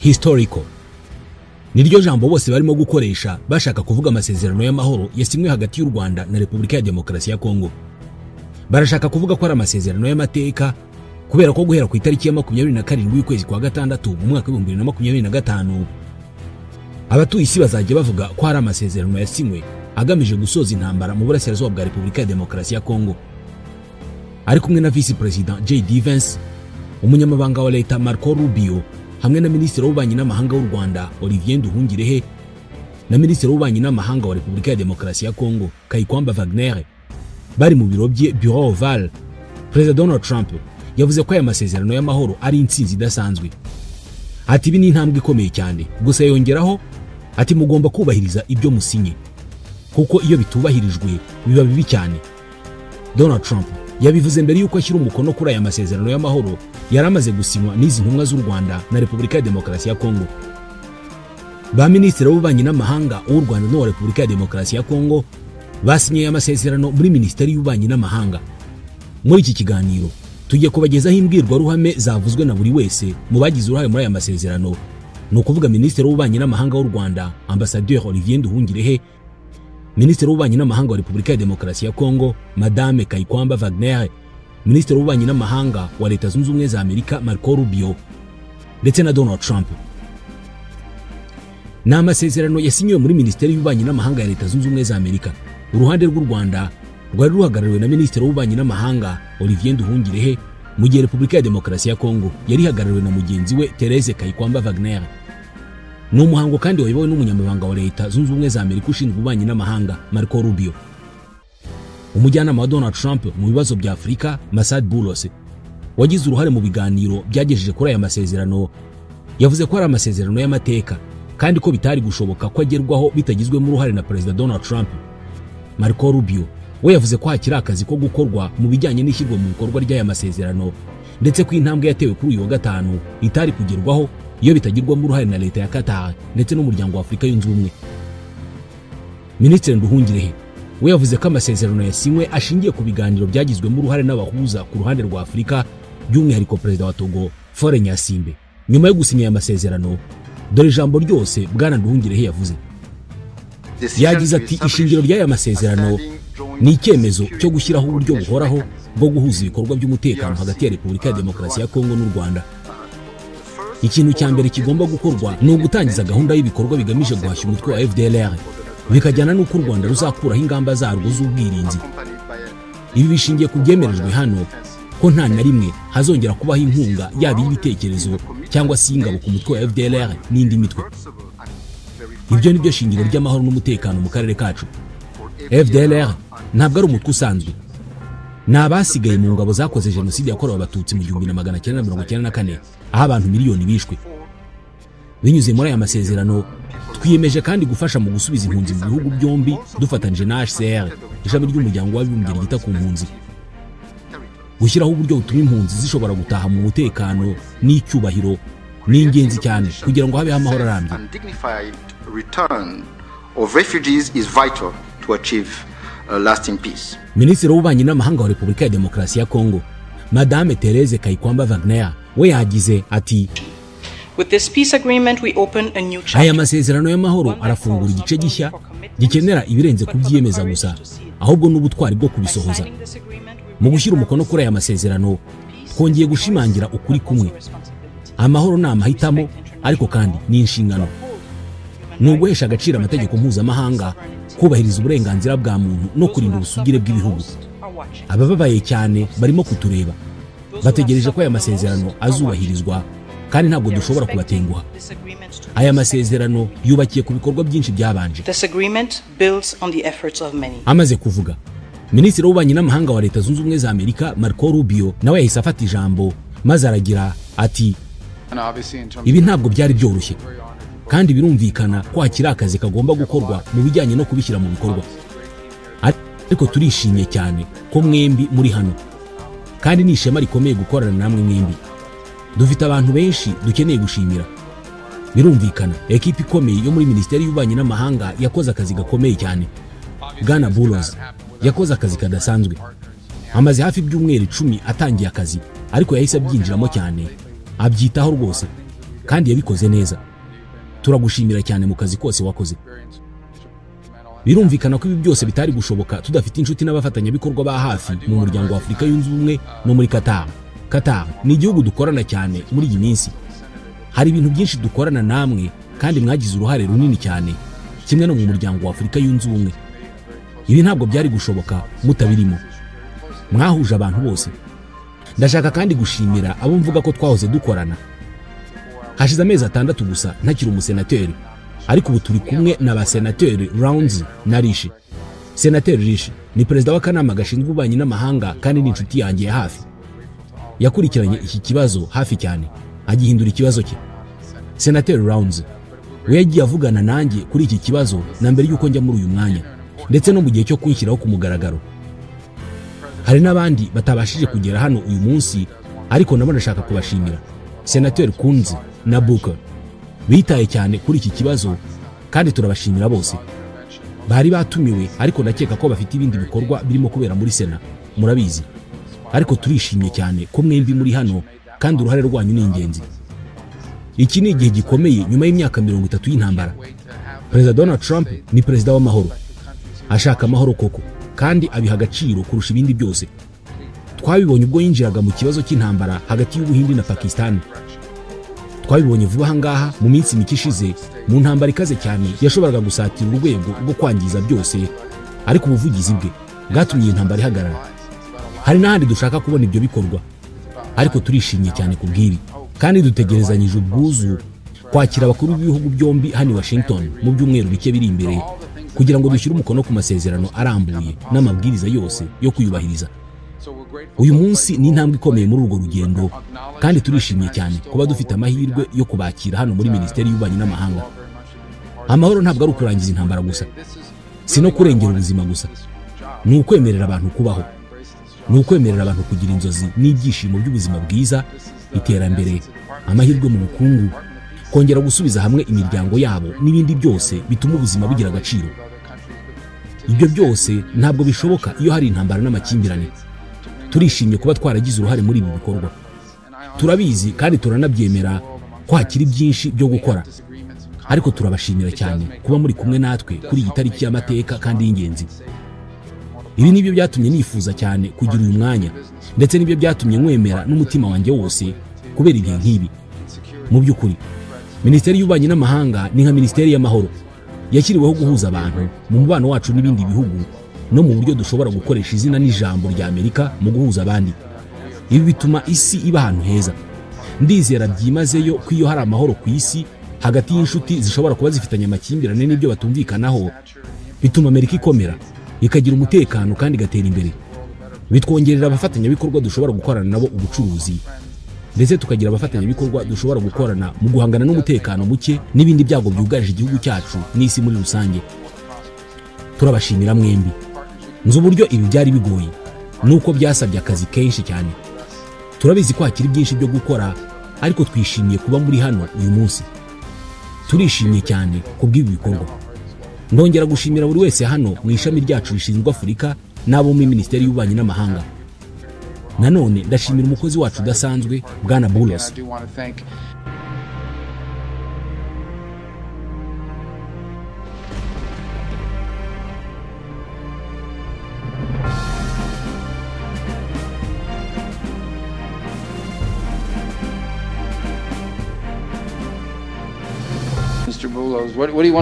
historical niryo jambo bose barimo gukoresha bashaka kuvuga amasezerano y'amahoro yasinywe hagati y'u Rwanda na Repubulika ya Demokarasi ya Kongo. Barashaka kuvuga ko ari amasezerano y'amateka kubera ko guhera ku itariki ya 27 y'ukwezi kwa gatandatu mu mwaka wa 2025 abatuye isi bazajya bavuga ko ari amasezerano yasinywe agamije gusoza intambara mu burasirazuba bwa Repubulika ya Demokarasi ya Kongo. Ari kumwe na Vice President J.D. Vance, umunyamabanga wa leta Marco Rubio, hamwe na Minisitiri w'Ububanyi n'Amahanga w'u Rwanda Olivier Nduhungirehe na Minisitiri w'Ububanyi n'Amahanga wa Repubulika ya Demokarasi ya Kongo Kayikwamba Wagner bari mu biro bye Bureau Oval. President Donald Trump yavuze ko aya masezerano y'amahoro ari intsinzi idasanzwe. Ati ibi ni intambwe ikomeye cyane, gusa yongeraho ati mugomba kubahiriza ibyo musinye kuko iyo bitubahirijwe biba bibi cyane. Donald Trump yabivuze mbere yuko ashyira umukono kuri aya masezerano y'amahoro yaramaze gusinywa n'izi ntumwa z'u Rwanda na Repubulika ya Demokarasi ya Kongo. Ba Minisitiri w'Ububanyi n'Amahanga w'u Rwanda no Repubulika ya Demokarasi ya Kongo basinye amasezerano muri Minisiteri y'Ububanyi n'Amahanga. Muri iki kiganiro tugiye kubagezaho imbwirwaruhame zavuzwe na buri wese mu bagize uruhare muri aya masezerano, no kuvuga Minisitiri w'Ububanyi n'Amahanga w'u Rwanda Ambassadeur Olivier Nduhungirehe, Minisitiri w'Ububanyi n'Amahanga wa Repubulika ya Demokarasi ya Kongo Madame Kayikwamba Wagner, Minisitiri w'Ububanyi n'Amahanga wa Leta Zunze Ubumwe za Amerika Marco Rubio, ndetse na Donald Trump. Ni amasezerano yasinywe muri Minisiteri y'Ububanyi n'Amahanga ya Leta Zunze Ubumwe za Amerika. Uruhande rw'u Rwanda rwari ruhagarariwe na Minisitiri w'Ububanyi n'Amahanga Olivier Nduhungirehe, mu gihe Repubulika ya Demokarasi ya Kongo yari ihagarariwe na mugenzi we Therese Kayikwamba Wagner. Ni umuhango kandi wayobowe n'umunyamabanga wa Leta Zunze Ubumwe za Amerika ushinzwe ububanyi n'amahanga Marco Rubio. Umujyanama wa Donald Trump mu bibazo bya Afurika Masad Boulos wagize uruhare mu biganiro byagejeje kuri aya masezerano yavuze ko ari amasezerano y'amateka kandi ko bitari gushoboka ko agerwaho bitagizwemo uruhare na President Donald Trump. Marco Rubio we yavuze ko hakiri akazi ko gukorwa mu bijyanye n'ishyirwa mu bikorwa ry'aya masezerano, ndetse ko intambwe yatewe kuri uyu wa gatanu itari kugerwaho iyo bitagirwamo uruhare na leta ya Qatar ndetse n'umuryango wa Afurika yunze ubumwe. Minisitiri Nduhungirehe we yavuze ko amasezerano yasinywe ashingiye ku biganiro byagizwemo uruhare n'abahuza ku ruhande rwa Afurika, by'umwihariko Perezida wa Togo Faure Nyasimbe. Nyuma yo gusinya aya masezerano, dore ijambo ryose Bwana Nduhungirehe yavuze. Yagize ati ishingiro ry'aya masezerano ni icyemezo cyo gushyiraho uburyo buhoraho bwo guhuza ibikorwa by'umutekano hagati ya Repubulika ya Demokarasi ya Kongo n'u Rwanda. Ikintu cya mbere kigomba gukorwa ni ugutangiza gahunda y'ibikorwa bigamije guhashya umutwe wa FDLR, bikajyana n'uko u Rwanda ruzakuraho ingamba zarwo z'ubwirinzi. Ibi bishingiye ku byemerejwe hano ko nta na rimwe hazongera kubaho inkunga yaba y'ibitekerezo cyangwa se ingabo ku mutwe wa FDLR n'indi mitwe. Ibyo nibyo shingiro ry'amahoro n'umutekano mu karere kacu. FDLR ntabwo ari umutwe usanzwe, ni abasigaye mu ngabo zakoze jenoside yakorewe abatutsi mu 1994 aho abantu miliyoni bishwe. Binyuze muri aya masezerano twiyemeje kandi gufasha mu gusubiza impunzi mu bihugu byombi dufatanyije na HCR, ishami ry'umuryango w'abibumbye ryita ku mpunzi. Gushyiraho uburyo butuma impunzi zishobora gutaha mu mutekano n'icyubahiro ni ingenzi cyane kugira ngo habeho amahoro arambye. Minisitiri w'Ububanyi n'Amahanga wa Repubulika ya Demokarasi ya Kongo Madame Therese Kayikwamba Wagner we yagize ati aya masezerano y'amahoro arafungura igice gishya gikenera ibirenze kubyiyemeza gusa, ahubwo n'ubutwari bwo kubisohoza. Mu gushyira umukono kuri aya masezerano twongeye gushimangira ukuri kumwe. Amahoro ni amahitamo, ariko kandi ni inshingano. Ni uguhesha agaciro amategeko mpuzamahanga, kubahiriza uburenganzira bwa muntu no kurinda ubusugire bw'ibihugu. Abababaye cyane barimo kutureba, bategereje ko aya masezerano azubahirizwa kandi ntabwo dushobora kubatenguha. Aya masezerano yubakiye ku bikorwa byinshi byabanje. Amaze kuvuga, Minisitiri w'Ububanyi n'Amahanga wa Leta Zunze Ubumwe za Amerika Marco Rubio nawe yahise afata ijambo maze aragira ati ibi ntabwo byari byoroshye kandi birumvikana ko hakiri akazi kagomba gukorwa mu bijyanye no kubishyira mu bikorwa, ariko turishimye cyane ko mwembi muri hano kandi ni ishema rikomeye gukorana namwe mwembi. Dufite abantu benshi dukeneye gushimira. Birumvikana ekipi ikomeye yo muri Minisiteri y'Ububanyi n'Amahanga yakoze akazi gakomeye cyane. Bwana Boulos yakoze akazi kadasanzwe, amaze hafi ibyumweru 10 atangiye akazi, ariko yahise abyinjiramo cyane, abyitaho rwose. kandi yabikoze neza. Turagushimira cyane mu kazi kose wakoze. Birumvikana ko ibi byose bitari gushoboka tudafite inshuti n'abafatanyabikorwa ba hafi mu muryango wa Afurika yunze ubumwe no muri Qatar. Qatar ni igihugu dukorana cyane muri iyi minsi. Hari ibintu byinshi dukorana namwe kandi mwagize uruhare runini cyane, kimwe no mu muryango wa Afurika yunze ubumwe. Ibi ntabwo byari gushoboka mutabirimo. Mwahuje abantu bose. Ndashaka kandi gushimira abo mvuga ko twahoze dukorana. Hashize amezi 6 gusa ntakiri umusenateri, ariko ubu turi kumwe n'abasenateri Rounds na Rishi. Senateri Rishi ni perezida w'akanama gashinzwe ububanyi n'amahanga kandi ni inshuti yanjye ya hafi. Yakurikiranye iki kibazo hafi cyane, agihindura ikibazo cye. Senateri Rounds we yagiye avugana nanjye kuri iki kibazo na mbere yuko njya muri uyu mwanya, ndetse no mu gihe cyo kunshyiraho ku mugaragaro. Hari n'abandi batabashije kugera hano uyu munsi, ariko nabo ndashaka kubashimira. Senateri Kunzi na Booker bitaye cyane kuri iki kibazo kandi turabashimira bose. Bari batumiwe ariko ndakeka ko bafite ibindi bikorwa birimo kubera muri Sena, murabizi. Ariko turishimye cyane ko mwembi muri hano kandi uruhare rwanyu ni ingenzi. Iki ni igihe gikomeye nyuma y'imyaka 30 y'intambara. Perezida Donald Trump ni perezida w'amahoro. Ashaka amahoro koko kandi abiha agaciro kurusha ibindi byose. Twabibonye ubwo yinjiraga mu kibazo cy'intambara hagati y'Ubuhindi na Pakistan. Twabibonye vuba hangaha mu minsi mike ishize mu ntambara ikaze cyane yashoboraga gusatira urwego rwo kwangiza byose, ariko ubuvugizi bwe bwatumye intambara ihagarara. Hari n'ahandi dushaka kubona ibyo bikorwa, ariko turishimye cyane kubw'ibi kandi dutegerezanyije ubwuzu kwakira abakuru b'ibihugu byombi hano i Washington mu byumweru bike biri imbere, kugira ngo dushyire umukono ku masezerano arambuye n'amabwiriza yose yo kuyubahiriza. Uyu munsi ni intambwe ikomeye muri urwo rugendo kandi turishimye cyane kuba dufite amahirwe yo kubakira hano muri Minisiteri y'Ububanyi n'Amahanga. Amahoro ntabwo ari ukurangiza intambara gusa, si no kurengera ubuzima gusa. Ni ukwemerera abantu kubaho, ni ukwemerera abantu kugira inzozi n'ibyishimo by'ubuzima bwiza, iterambere, amahirwe mu bukungu, kongera gusubiza hamwe imiryango yabo n'ibindi byose bituma ubuzima bugira agaciro. Ibyo byose ntabwo bishoboka iyo hari intambara n'amakimbirane. Turishimye kuba twaragize uruhare muri ibi bikorwa. Turabizi kandi turanabyemera ko hakiri byinshi byo gukora, ariko turabashimira cyane kuba muri kumwe natwe kuri iyi tariki y'amateka kandi y'ingenzi. Ibi nibyo byatumye nifuza cyane kugira uyu mwanya, ndetse nibyo byatumye nkwemera n'umutima wanjye wose kubera ibihe nk'ibi. Mu by'ukuri Minisiteri y'Ububanyi n'Amahanga ni nka Minisiteri y'Amahoro, yashyiriweho guhuza abantu mu mubano wacu n'ibindi bihugu no mu buryo dushobora gukoresha izina n'ijambo rya Amerika mu guhuza abandi. Ibi bituma isi iba ahantu heza. Ndizera byimazeyo ko iyo hari amahoro ku isi hagati y'inshuti zishobora kuba zifitanye amakimbirane n'ibyo batumvikanaho, bituma Amerika ikomera, ikagira umutekano kandi igatera imbere. Bitwongerera abafatanyabikorwa dushobora gukorana nabo ubucuruzi, ndetse tukagira abafatanyabikorwa dushobora gukorana mu guhangana n'umutekano muke n'ibindi byago byugarije igihugu cyacu n'isi muri rusange. Turabashimira mwembi. Nzi uburyo ibi byari bigoye, nuko byasabye akazi kenshi cyane. Turabizi ko hakiri byinshi byo gukora, ariko twishimiye kuba muri hano uyu munsi. Turishimye cyane kubw'ibi bikorwa. Ndongera gushimira buri wese hano mu ishami ryacu rishinzwe Afurika n'abo muri Minisiteri y'Ububanyi n'Amahanga. Nanone ndashimira umukozi wacu udasanzwe Bwana Boulos.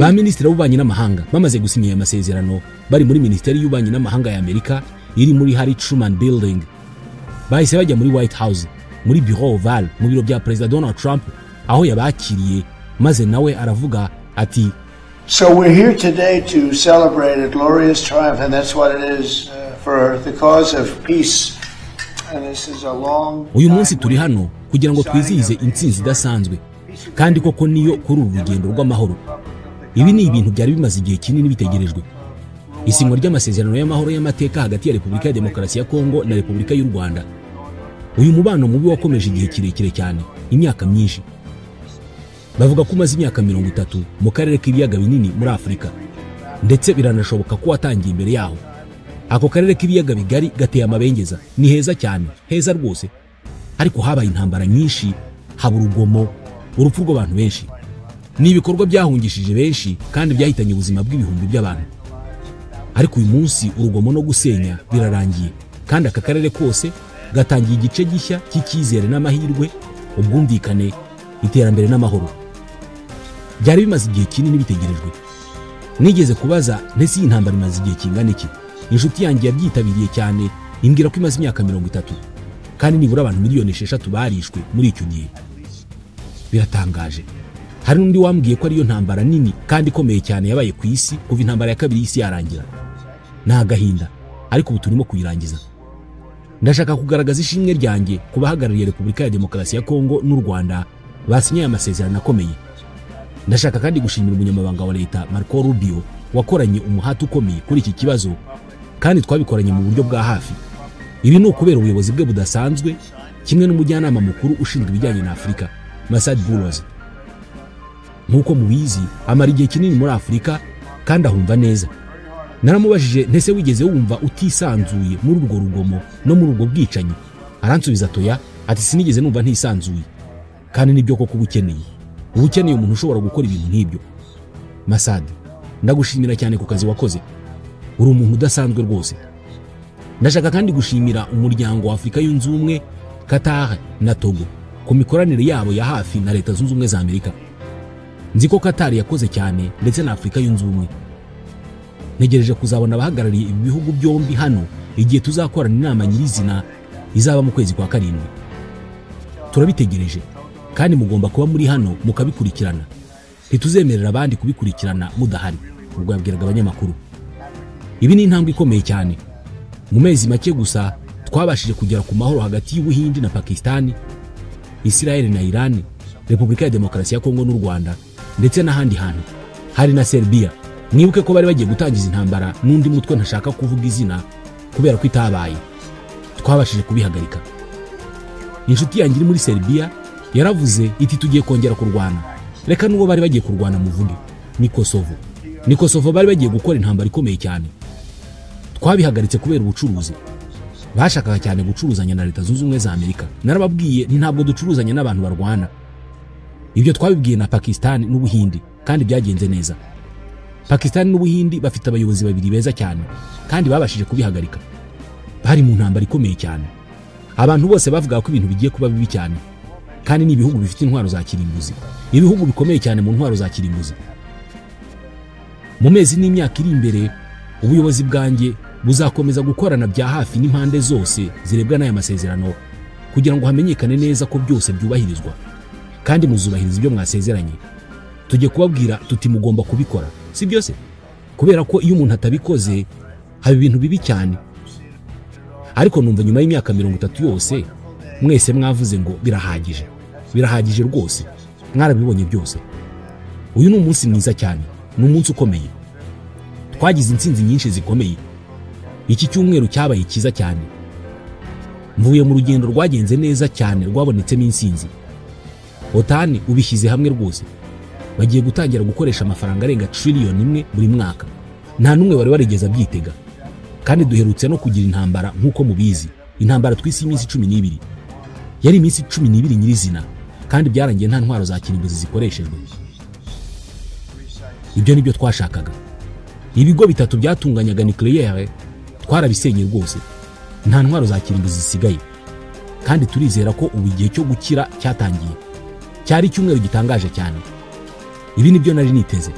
Ba Minisitiri w'Ububanyi n'Amahanga bamaze gusinya aya masezerano bari muri Minisiteri y'Ububanyi n'Amahanga ya Amerika iri muri Harry Truman Building. Bahise bajya muri White House, muri Bureau Oval, mu biro bya Perezida Donald Trump, aho yabakiriye, maze nawe aravuga ati, So we're here today to celebrate a glorious triumph, and that's what it is, for the cause of peace. And this is a long uyu munsi turi hano kugira ngo twizihize intsinzi idasanzwe, kandi koko niyo kuri uru rugendo rw'amahoro. Ibi ni ibintu byari bimaze igihe kinini bitegerejwe. Isinywa ry'amasezerano y'amahoro y'amateka hagati ya Repubulika ya Demokarasi ya Kongo na Repubulika y'u Rwanda. Uyu mubano mubi wakomeje igihe kirekire cyane, imyaka myinshi. Bavuga ko umaze imyaka 30 mu karere k'ibiyaga binini muri Afurika, ndetse biranashoboka ko watangiye imbere yaho. Ako karere k'ibiyaga bigari gateye amabengeza, ni heza cyane, heza rwose. Ariko habaye intambara nyinshi, haba urugomo, urupfu rw'abantu benshi. Ni ibikorwa byahungishije benshi kandi byahitanye ubuzima bw'ibihumbi by'abantu. Ariko uyu munsi urugomo no gusenya birarangiye, kandi aka karere kose gatangiye igice gishya cy'icyizere n'amahirwe, ubwumvikane, iterambere n'amahoro. Byari bimaze igihe kinini bitegerejwe. Nigeze kubaza ntese iyi ntambara imaze igihe kingana iki? Inshuti yanjye yabyitabiriye cyane imbwira ko imaze imyaka 30, kandi nibura abantu miliyoni 6 barishwe muri icyo gihe. Biratangaje. Hari n'undi wambwiye ko ariyo ntambara nini kandi ikomeye cyane yabaye ku isi kuva intambara ya kabiri y'isi yarangira. Nta gahinda, ariko ubu turimo kuyirangiza. Ndashaka kugaragaza ishimwe ryanjye ku bahagarariye Repubulika ya Demokarasi ya Kongo n'u Rwanda basinye amasezerano akomeye. Ndashaka kandi gushimira umunyamabanga wa leta Marco Rubio wakoranye umuhati ukomeye kuri iki kibazo, kandi twabikoranye mu buryo bwa hafi. Ibi ni ukubera ubuyobozi bwe budasanzwe, kimwe n'umujyanama mukuru ushinzwe ibijyanye na Afurika Masad Boulos. Nkuko mubizi, amara igihe kinini muri Afurika kandi ahumva neza. Naramubajije ntese wigeze wumva utisanzuye muri urwo rugomo no muri urwo bwicanyi? Aransubiza toya, ati sinigeze numva ntisanzuye. Kandi nibyo koko ubukeneye. Ubukeneye umuntu ushobora gukora ibintu nk'ibyo. Masad, ndagushimira cyane ku kazi wakoze. Uri umuntu udasanzwe rwose. Ndashaka kandi gushimira umuryango wa Afurika yunze ubumwe, Qatar na Togo ku mikoranire yabo ya hafi na Leta Zunze Ubumwe za Amerika. Nzi ko Qatar yakoze cyane ndetse na Afurika yunze ubumwe. Ntegereje kuzabona abahagarariye ibi bihugu byombi hano igihe tuzakorana inama nyirizina izaba mu kwezi kwa 7. Turabitegereje, kandi mugomba kuba muri hano mukabikurikirana. Ntituzemerera abandi kubikurikirana mudahari, ubwo yabwiraga abanyamakuru. Ibi ni intambwe ikomeye cyane. Mu mezi make gusa twabashije kugera ku mahoro hagati y'Ubuhindi na Pakistani, Israel na Iran, Repubulika ya Demokarasi ya Kongo n'u Rwanda, ndetse n'ahandi hantu. Hari na Serbia. Mwibuke ko bari bagiye gutangiza intambara n'undi mutwe ntashaka kuvuga izina kubera ko itabaye. Twabashije kubihagarika. Inshuti yanjye iri muri Serbia yaravuze iti tugiye kongera kurwana. Reka n'uwo bari bagiye kurwana muvuge. Ni Kosovo. Ni Kosovo bari bagiye gukora intambara ikomeye cyane. Twabihagaritse kubera ubucuruzi. Bashakaga cyane gucuruzanya na Leta Zunze Ubumwe za Amerika. Narababwiye ni ntabwo ducuruzanya n'abantu barwana. Ibyo twabibwiye na Pakistan n'Ubuhindi, kandi byagenze neza. Pakistan n'Ubuhindi bafite abayobozi babiri beza cyane, kandi babashije kubihagarika. Bari mu ntambara ikomeye cyane. Abantu bose bavuga ko ibintu bigiye kuba bibi cyane, kandi ni ibihugu bifite intwaro za kirimbuzi. Ibihugu bikomeye cyane mu ntwaro za kirimbuzi. Mu mezi n'imyaka iri imbere, ubuyobozi bwanjye buzakomeza gukorana bya hafi n'impande zose zirebwa n'aya masezerano kugira ngo hamenyekane neza ko byose byubahirizwa, kandi muzubahiriza ibyo mwasezeranye. Tujye kubabwira tuti mugomba kubikora, si byose? Kubera ko iyo umuntu atabikoze haba ibintu bibi cyane. Ariko numva nyuma y'imyaka 30 yose mwese mwavuze ngo birahagije. Birahagije rwose. Mwarabibonye byose. Uyu ni umunsi mwiza cyane, ni umunsi ukomeye. Twagize intsinzi nyinshi zikomeye. Iki cyumweru cyabaye cyiza cyane. Mvuye mu rugendo rwagenze neza cyane, rwabonetsemo intsinzi. OTAN ubishyize hamwe rwose. Bagiye gutangira gukoresha amafaranga arenga trillion imwe buri mwaka. Nta numwe wari warigeze byitega. Kandi duherutse no kugira intambara nkuko mubizi. Intambara twisi iminsi 12. Yari iminsi 12 nyirizina, kandi byarangiye nta ntwaro za kirimbuzi zikoreshejwe. Ibyo nibyo twashakaga. Ibigo bitatu byatunganyaga nucleaire twarabisenye rwose. Nta ntwaro za kirimbuzi zisigaye. Kandi turizera ko ubu igihe cyo gukira cyatangiye. Cyari cyumweru gitangaje cyane. Ibi nibyo nari niteze.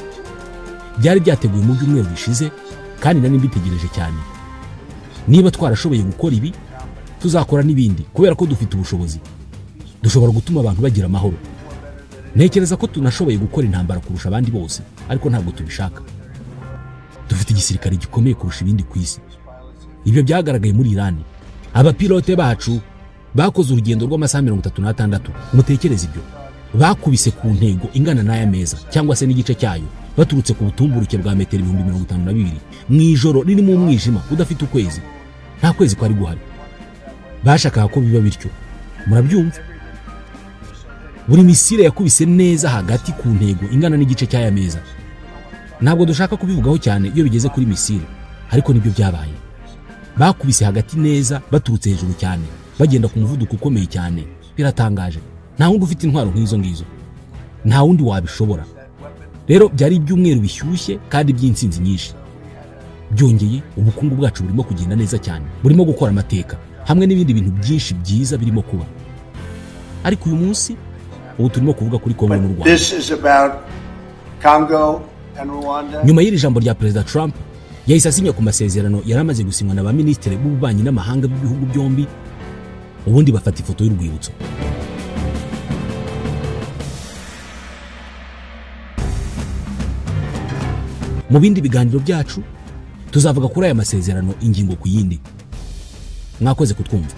Byari byateguye mu byumweru bishize, kandi nari mbitegereje cyane. Niba twarashoboye gukora ibi, tuzakora n'ibindi kubera ko dufite ubushobozi. Dushobora gutuma abantu bagira amahoro. Ntekereza ko tunashoboye gukora intambara kurusha abandi bose, ariko ntabwo tubishaka. Dufite igisirikare gikomeye kurusha ibindi ku isi. Ibyo byagaragaye muri Iran. Abapilote bacu bakoze urugendo rw'amasaha 36. Mutekereze ibyo. Bakubise ku ntego ingana n'aya meza cyangwa se n'igice cyayo, baturutse ku butumburuke bwa metero 52,000 mu ijoro ririmo umwijima udafite ukwezi. Nta kwezi kwari guhari. Bashakaga ko biba bityo. Murabyumva? Buri misile yakubise neza hagati ku ntego ingana n'igice cy'aya meza. Ntabwo dushaka kubivugaho cyane iyo bigeze kuri misile, ariko nibyo byabaye. Bakubise hagati neza, baturutse hejuru cyane, bagenda ku muvuduko ukomeye cyane. Biratangaje. Nta wundi ufite intwaro nk'izo ngizo. nta wundi wabishobora. Rero byari ibyumweru bishyushye kandi by'insinzi nyinshi. Byongeye ubukungu bwacu burimo kugenda neza cyane, burimo gukora amateka hamwe n'ibindi bintu byinshi byiza birimo kuba. Ariko uyu munsi ubu turimo kuvuga kuri Kongo n'u Rwanda. Nyuma y'iri jambo rya Perezida Trump yahise asinya ku masezerano yari amaze gusinywa na ba minisitiri b'ububanyi n'amahanga b'ibihugu byombi, ubundi bafata ifoto y'urwibutso. Mu bindi biganiro byacu tuzavuga kuri aya masezerano ingingo ku yindi. Mwakoze kutwumva.